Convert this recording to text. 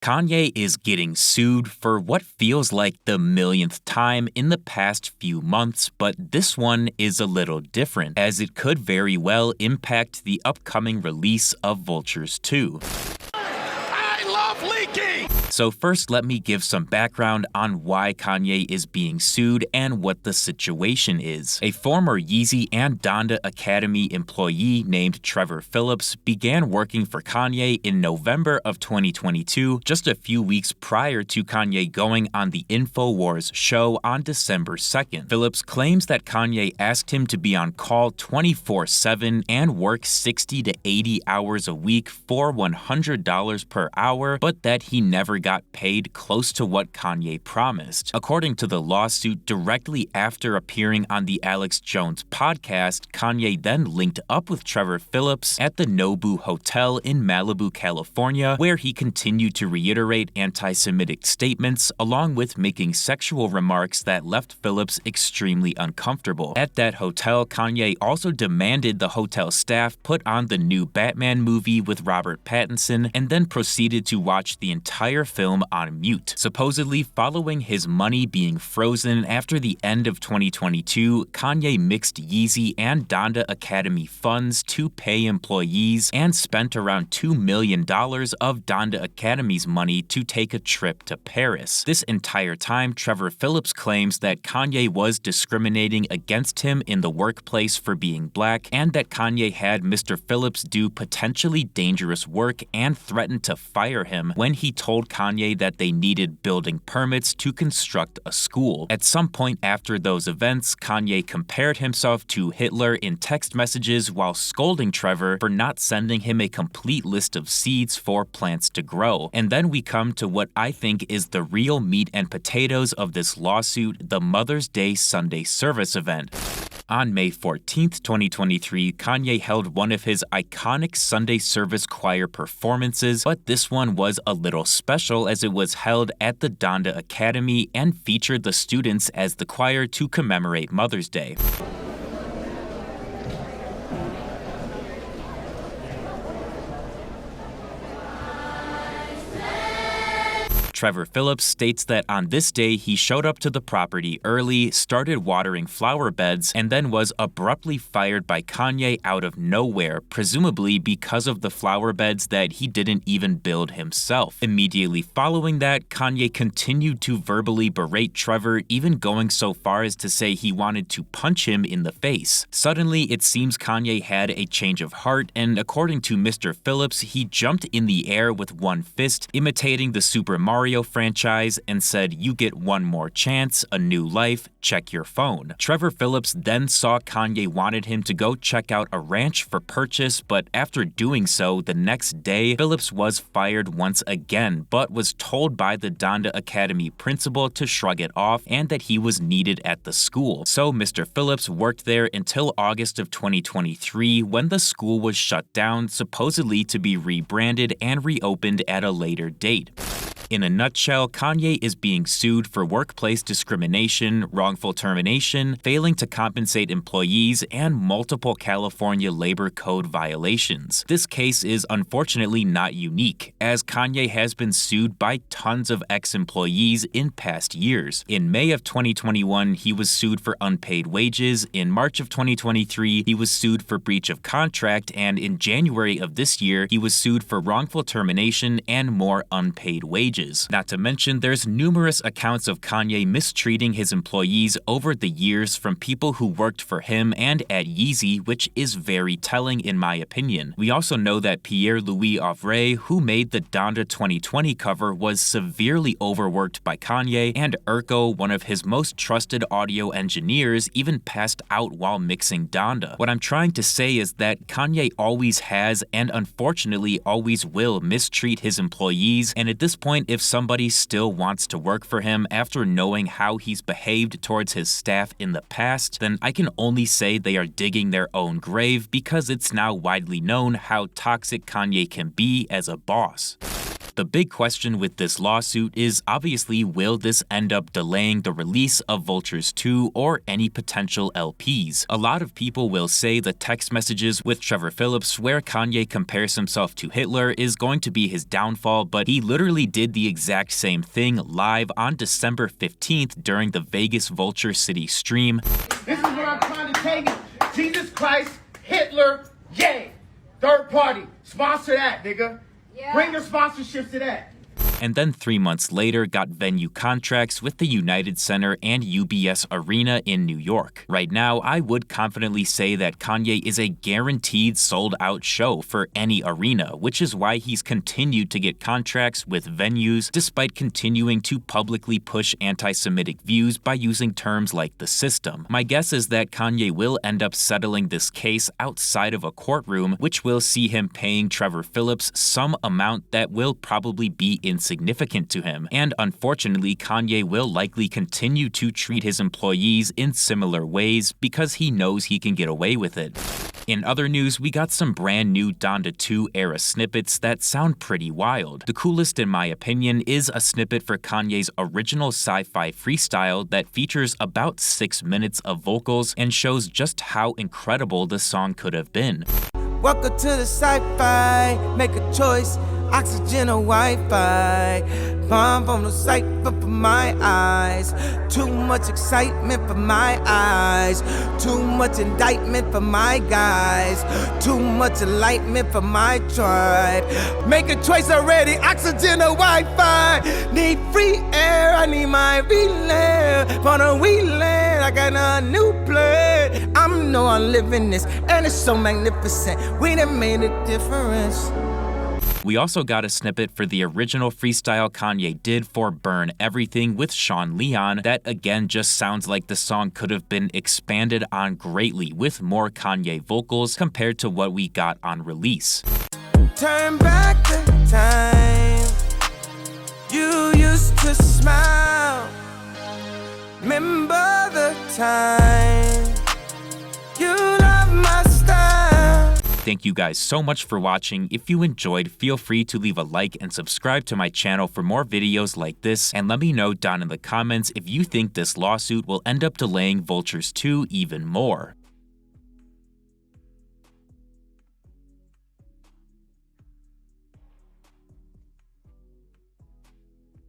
Kanye is getting sued for what feels like the millionth time in the past few months, but this one is a little different, as it could very well impact the upcoming release of Vultures 2. I love leaking! So first, let me give some background on why Kanye is being sued and what the situation is. A former Yeezy and Donda Academy employee named Trevor Phillips began working for Kanye in November of 2022, just a few weeks prior to Kanye going on the InfoWars show on December 2nd. Phillips claims that Kanye asked him to be on call 24/7 and work 60 to 80 hours a week for $100 per hour, but that he never got paid close to what Kanye promised. According to the lawsuit, directly after appearing on the Alex Jones podcast, Kanye then linked up with Trevor Phillips at the Nobu Hotel in Malibu, California, where he continued to reiterate anti-Semitic statements along with making sexual remarks that left Phillips extremely uncomfortable. At that hotel, Kanye also demanded the hotel staff put on the new Batman movie with Robert Pattinson and then proceeded to watch the entire film on mute. Supposedly following his money being frozen after the end of 2022, Kanye mixed Yeezy and Donda Academy funds to pay employees and spent around $2 million of Donda Academy's money to take a trip to Paris. This entire time, Trevor Phillips claims that Kanye was discriminating against him in the workplace for being black and that Kanye had Mr. Phillips do potentially dangerous work and threatened to fire him when he told Kanye that they needed building permits to construct a school. At some point after those events, Kanye compared himself to Hitler in text messages while scolding Trevor for not sending him a complete list of seeds for plants to grow. And then we come to what I think is the real meat and potatoes of this lawsuit, the Mother's Day Sunday service event. On May 14, 2023, Kanye held one of his iconic Sunday service choir performances, but this one was a little special as it was held at the Donda Academy and featured the students as the choir to commemorate Mother's Day. Trevor Phillips states that on this day he showed up to the property early, started watering flower beds, and then was abruptly fired by Kanye out of nowhere, presumably because of the flower beds that he didn't even build himself. Immediately following that, Kanye continued to verbally berate Trevor, even going so far as to say he wanted to punch him in the face. Suddenly, it seems Kanye had a change of heart, and according to Mr. Phillips, he jumped in the air with one fist, imitating the Super Mario franchise, and said, "You get one more chance, a new life, check your phone." Trevor Phillips then saw Kanye wanted him to go check out a ranch for purchase, but after doing so, the next day, Phillips was fired once again, but was told by the Donda Academy principal to shrug it off and that he was needed at the school. So Mr. Phillips worked there until August of 2023 when the school was shut down, supposedly to be rebranded and reopened at a later date. In a nutshell, Kanye is being sued for workplace discrimination, wrongful termination, failing to compensate employees, and multiple California labor code violations. This case is unfortunately not unique, as Kanye has been sued by tons of ex-employees in past years. In May of 2021, he was sued for unpaid wages. In March of 2023, he was sued for breach of contract, and in January of this year, he was sued for wrongful termination and more unpaid wages. Not to mention, there's numerous accounts of Kanye mistreating his employees over the years from people who worked for him and at Yeezy, which is very telling in my opinion. We also know that Pierre-Louis Auvray, who made the Donda 2020 cover, was severely overworked by Kanye, and Urko, one of his most trusted audio engineers, even passed out while mixing Donda. What I'm trying to say is that Kanye always has and unfortunately always will mistreat his employees, and at this point, if somebody still wants to work for him after knowing how he's behaved towards his staff in the past, then I can only say they are digging their own grave because it's now widely known how toxic Kanye can be as a boss. The big question with this lawsuit is obviously, will this end up delaying the release of Vultures 2 or any potential LPs? A lot of people will say the text messages with Trevor Phillips where Kanye compares himself to Hitler is going to be his downfall, but he literally did the exact same thing live on December 15th during the Vegas Vulture City stream. This is what I'm trying to tell you. Jesus Christ, Hitler, yay. Third party, sponsor that, nigga. Yeah. Bring your sponsorships to that. And then 3 months later got venue contracts with the United Center and UBS Arena in New York. Right now, I would confidently say that Kanye is a guaranteed sold-out show for any arena, which is why he's continued to get contracts with venues despite continuing to publicly push anti-Semitic views by using terms like the system. My guess is that Kanye will end up settling this case outside of a courtroom, which will see him paying Trevor Phillips some amount that will probably be insignificant to him, and unfortunately Kanye will likely continue to treat his employees in similar ways because he knows he can get away with it. In other news, we got some brand new Donda 2 era snippets that sound pretty wild. The coolest in my opinion is a snippet for Kanye's original sci-fi freestyle that features about 6 minutes of vocals and shows just how incredible the song could have been. Welcome to the sci-fi, make a choice, oxygen or Wi-Fi. Bomb on the cipher for my eyes. Too much excitement for my eyes. Too much indictment for my guys. Too much enlightenment for my tribe. Make a choice already, oxygen or Wi-Fi. Need free air, I need my relay. On a wheeling, I got a new plan. I'm living this, and it's so magnificent. We done made a difference. We also got a snippet for the original freestyle Kanye did for Burn Everything with Sean Leon that again just sounds like the song could have been expanded on greatly with more Kanye vocals compared to what we got on release. Turn back the time. You used to smile. Remember the time. You love my style. Thank you guys so much for watching. If you enjoyed, feel free to leave a like and subscribe to my channel for more videos like this, and let me know down in the comments if you think this lawsuit will end up delaying Vultures 2 even more.